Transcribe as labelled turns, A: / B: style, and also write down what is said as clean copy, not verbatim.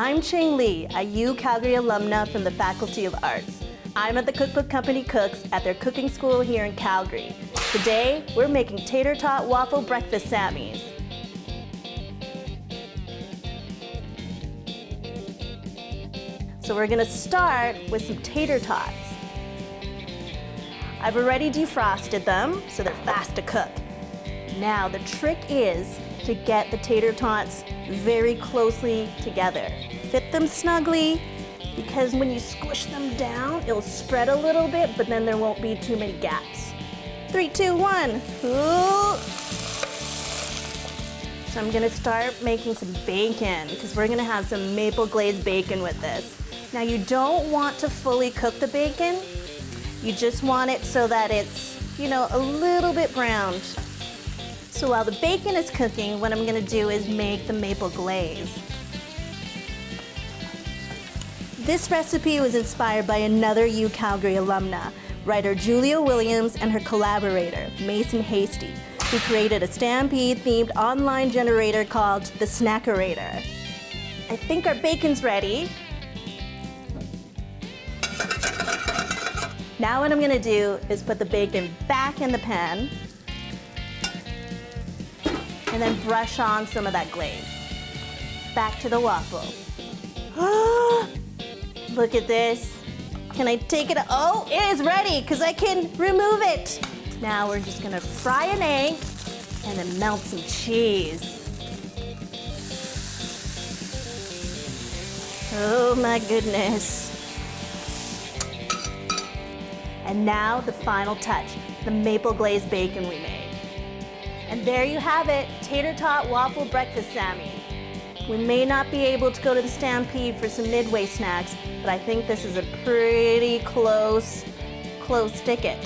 A: I'm Ching Lee, a UCalgary alumna from the Faculty of Arts. I'm at the Cookbook Company Cooks at their cooking school here in Calgary. Today, we're making Tater Tot Waffle breakfast Sammies. So we're gonna start with some tater tots. I've already defrosted them, so they're fast to cook. Now the trick is to get the tater tots very closely together. Fit them snugly, because when you squish them down, it'll spread a little bit, but then there won't be too many gaps. 3, 2, 1. Ooh. So I'm gonna start making some bacon, because we're gonna have some maple glazed bacon with this. Now you don't want to fully cook the bacon. You just want it so that it's, a little bit browned. So while the bacon is cooking, what I'm gonna do is make the maple glaze. This recipe was inspired by another UCalgary alumna, writer Julia Williams and her collaborator, Mason Hasty, who created a Stampede-themed online generator called the Snackerator. I think our bacon's ready. Now what I'm gonna do is put the bacon back in the pan and then brush on some of that glaze. Back to the waffle. Look at this. Can I take it? Oh, it is ready because I can remove it. Now we're just gonna fry an egg and then melt some cheese. Oh my goodness. And now the final touch, the maple glazed bacon we made. And there you have it, Tater Tot Waffle Breakfast Sammies. We may not be able to go to the Stampede for some midway snacks, but I think this is a pretty close ticket.